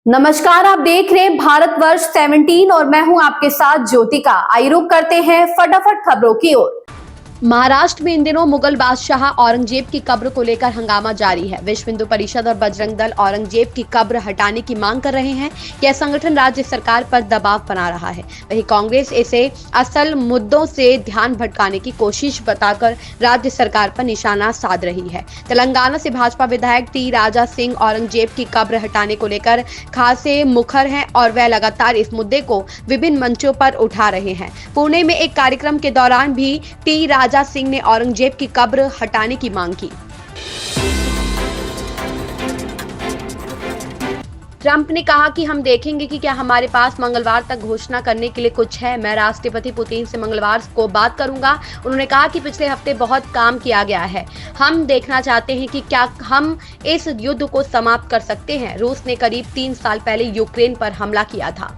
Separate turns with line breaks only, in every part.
नमस्कार, आप देख रहे हैं भारतवर्ष 17 और मैं हूं आपके साथ ज्योतिका। आइए रुक करते हैं फटाफट खबरों की ओर। महाराष्ट्र में इन दिनों मुगल बादशाह औरंगजेब की कब्र को लेकर हंगामा जारी है। विश्व हिंदू परिषद और बजरंग दल औरंगजेब की कब्र हटाने की मांग कर रहे हैं। यह संगठन राज्य सरकार पर दबाव बना रहा है। वहीं कांग्रेस इसे असल मुद्दों से ध्यान भटकाने की कोशिश बताकर राज्य सरकार पर निशाना साध रही है। तेलंगाना से भाजपा विधायक टी राजा सिंह औरंगजेब की कब्र हटाने को लेकर खासे मुखर हैं और वह लगातार इस मुद्दे को विभिन्न मंचों पर उठा रहे हैं। पुणे में एक कार्यक्रम के दौरान भी टी राजा सिंह ने औरंगजेब की कब्र हटाने की मांग की। ट्रंप ने कहा कि हम देखेंगे कि क्या हमारे पास मंगलवार तक घोषणा करने के लिए कुछ है। मैं राष्ट्रपति पुतिन से मंगलवार को बात करूंगा। उन्होंने कहा कि पिछले हफ्ते बहुत काम किया गया है। हम देखना चाहते हैं कि क्या हम इस युद्ध को समाप्त कर सकते हैं। रूस ने करीब 3 साल पहले यूक्रेन पर हमला किया था।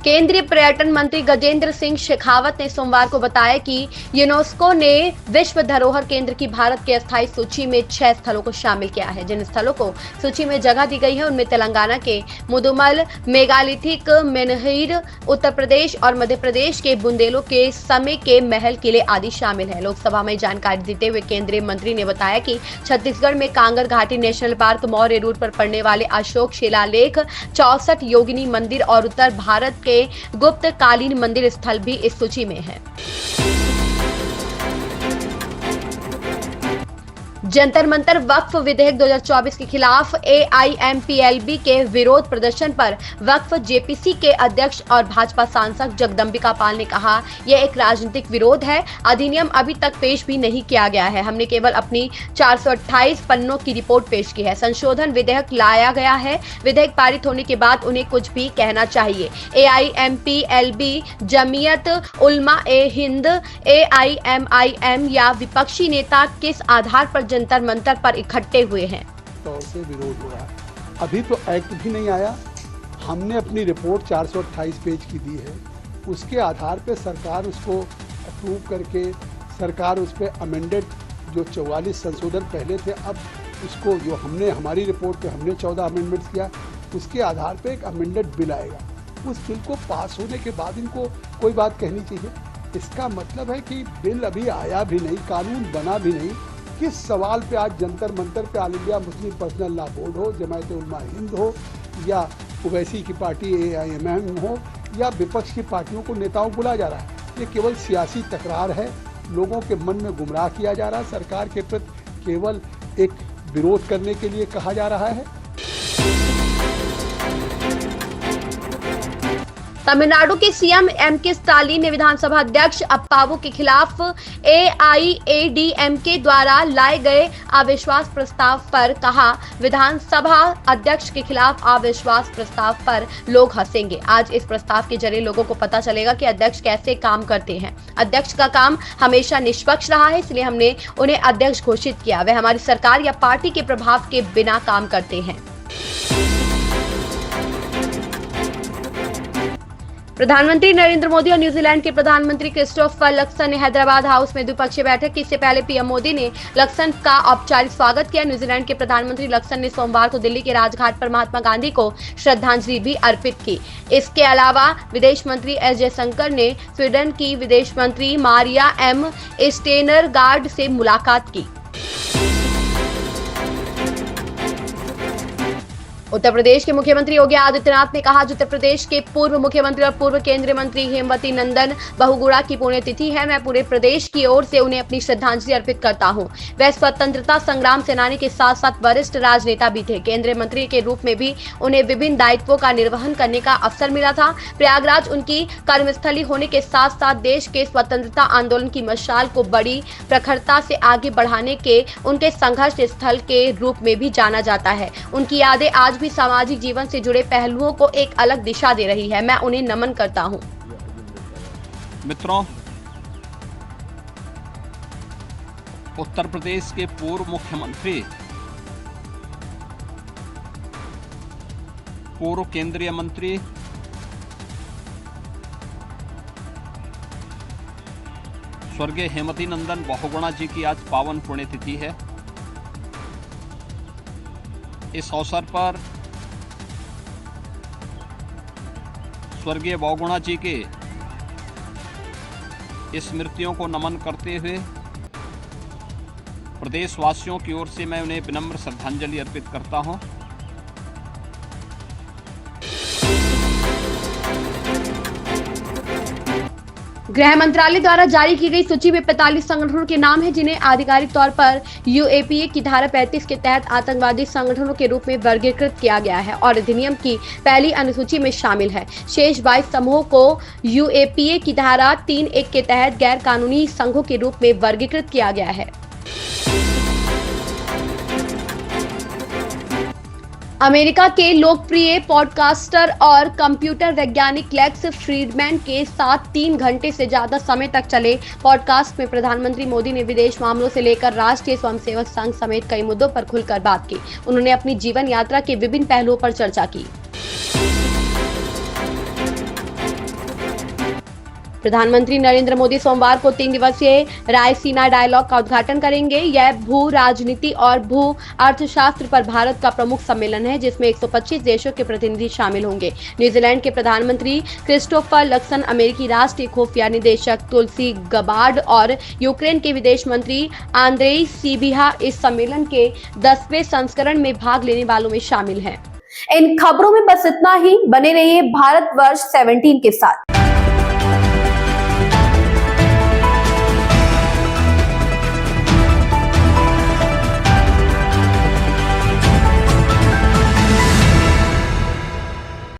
केंद्रीय पर्यटन मंत्री गजेंद्र सिंह शेखावत ने सोमवार को बताया कि यूनेस्को ने विश्व धरोहर केंद्र की भारत की अस्थायी सूची में 6 स्थलों को शामिल किया है। जिन स्थलों को सूची में जगह दी गई है उनमें तेलंगाना के मुदुमल, मेगालिथिक मेनहिर, उत्तर प्रदेश और मध्य प्रदेश के बुंदेलो के समय के महल किले आदि शामिल है। लोकसभा में जानकारी देते हुए केंद्रीय मंत्री ने बताया कि छत्तीसगढ़ में कांगर घाटी नेशनल पार्क, मौर्य रूट पर पड़ने वाले अशोक शिलालेख, 64 योगिनी मंदिर और उत्तर भारत के गुप्त कालीन मंदिर स्थल भी इस सूची में हैं। जंतर मंतर वक्फ विधेयक 2024 के खिलाफ AIMPLB के विरोध प्रदर्शन पर वक्फ जेपीसी के अध्यक्ष और भाजपा सांसद जगदंबिका पाल ने कहा, यह एक राजनीतिक विरोध है। अधिनियम अभी तक पेश भी नहीं किया गया है। हमने केवल अपनी 428 पन्नों की रिपोर्ट पेश की है। संशोधन विधेयक लाया गया है। विधेयक पारित होने के बाद उन्हें कुछ भी कहना चाहिए। AIMPLB, जमीयत उलमा ए हिंद, AIMIM या विपक्षी नेता किस आधार पर जंतर मंतर पर इकट्ठे हुए हैं?
तौर से विरोध हो रहा है। अभी तो एक्ट भी नहीं आया। हमने अपनी रिपोर्ट 428 पेज की दी है। उसके आधार पे सरकार उसको अप्रूव करके सरकार उस पर अमेंडेड जो 44 संशोधन पहले थे, अब उसको जो हमने हमारी रिपोर्ट पे हमने 14 अमेंडमेंट्स किया, उसके आधार पे एक अमेंडेड बिल आएगा। उस बिल को पास होने के बाद इनको कोई बात कहनी चाहिए। इसका मतलब है कि बिल अभी आया भी नहीं, कानून बना भी नहीं। किस सवाल पे आज जंतर मंतर पे all India Muslim personal law board हो, जमायत उलमा हिंद हो या ओवैसी की पार्टी AIMIM हो या विपक्ष की पार्टियों को नेताओं बुलाया जा रहा है? ये केवल सियासी तकरार है। लोगों के मन में गुमराह किया जा रहा है। सरकार के प्रति केवल एक विरोध करने के लिए कहा जा रहा है।
तमिलनाडु के सीएम MK स्टालिन ने विधानसभा अध्यक्ष अप्पावू के खिलाफ AIADMK द्वारा लाए गए अविश्वास प्रस्ताव पर कहा, विधानसभा अध्यक्ष के खिलाफ अविश्वास प्रस्ताव पर लोग हंसेंगे। आज इस प्रस्ताव के जरिए लोगों को पता चलेगा कि अध्यक्ष कैसे काम करते हैं। अध्यक्ष का काम हमेशा निष्पक्ष रहा है, इसलिए हमने उन्हें अध्यक्ष घोषित किया। वे हमारी सरकार या पार्टी के प्रभाव के बिना काम करते हैं। प्रधानमंत्री नरेंद्र मोदी और न्यूजीलैंड के प्रधानमंत्री क्रिस्टोफर लक्सन ने हैदराबाद हाउस में द्विपक्षीय बैठक की। इससे पहले पीएम मोदी ने लक्सन का औपचारिक स्वागत किया। न्यूजीलैंड के प्रधानमंत्री लक्सन ने सोमवार को दिल्ली के राजघाट पर महात्मा गांधी को श्रद्धांजलि भी अर्पित की। इसके अलावा विदेश मंत्री एस जयशंकर ने स्वीडन की विदेश मंत्री मारिया एम स्टेनरगार्ड से मुलाकात की। उत्तर प्रदेश के मुख्यमंत्री योगी आदित्यनाथ ने कहा, उत्तर प्रदेश के पूर्व मुख्यमंत्री और पूर्व केंद्रीय मंत्री हेमवती नंदन बहुगुणा की पुण्यतिथि है। मैं पूरे प्रदेश की ओर से उन्हें अपनी श्रद्धांजलि अर्पित करता हूं। वह स्वतंत्रता संग्राम सेनानी के साथ साथ वरिष्ठ राजनेता भी थे। केंद्रीय मंत्री के रूप में भी उन्हें विभिन्न दायित्वों का निर्वहन करने का अवसर मिला था। प्रयागराज उनकी कर्मस्थली होने के साथ साथ देश के स्वतंत्रता आंदोलन की मशाल को बड़ी प्रखरता से आगे बढ़ाने के उनके संघर्ष स्थल के रूप में भी जाना जाता है। उनकी यादें आज भी सामाजिक जीवन से जुड़े पहलुओं को एक अलग दिशा दे रही है। मैं उन्हें नमन करता हूं।
मित्रों, उत्तर प्रदेश के पूर्व मुख्यमंत्री, पूर्व केंद्रीय मंत्री स्वर्गीय हेमवती नंदन बहुगुणा जी की आज पावन पुण्यतिथि है। इस अवसर पर स्वर्गीय बहुगुणा जी के स्मृतियों को नमन करते हुए प्रदेशवासियों की ओर से मैं उन्हें विनम्र श्रद्धांजलि अर्पित करता हूं।
गृह मंत्रालय द्वारा जारी की गई सूची में 45 संगठनों के नाम हैं जिन्हें आधिकारिक तौर पर यूएपीए की धारा 35 के तहत आतंकवादी संगठनों के रूप में वर्गीकृत किया गया है और अधिनियम की पहली अनुसूची में शामिल है। शेष 22 समूहों को यूएपीए की धारा 3(1) के तहत गैर कानूनी संघों के रूप में वर्गीकृत किया गया है। अमेरिका के लोकप्रिय पॉडकास्टर और कंप्यूटर वैज्ञानिक लेक्स फ्रीडमैन के साथ 3 घंटे से ज्यादा समय तक चले पॉडकास्ट में प्रधानमंत्री मोदी ने विदेश मामलों से लेकर राष्ट्रीय स्वयंसेवक संघ समेत कई मुद्दों पर खुलकर बात की। उन्होंने अपनी जीवन यात्रा के विभिन्न पहलुओं पर चर्चा की। प्रधानमंत्री नरेंद्र मोदी सोमवार को 3 दिवसीय रायसीना डायलॉग का उद्घाटन करेंगे। यह भू राजनीति और भू अर्थशास्त्र पर भारत का प्रमुख सम्मेलन है जिसमें 125 देशों के प्रतिनिधि शामिल होंगे। न्यूजीलैंड के प्रधानमंत्री क्रिस्टोफर लक्सन, अमेरिकी राष्ट्रीय खुफिया निदेशक तुलसी गबार्ड और यूक्रेन के विदेश मंत्री आंद्रेई सिबिहा इस सम्मेलन के 10वें संस्करण में भाग लेने वालों में शामिल हैं। इन खबरों में बस इतना ही। बने रहिए भारतवर्ष 17 के साथ।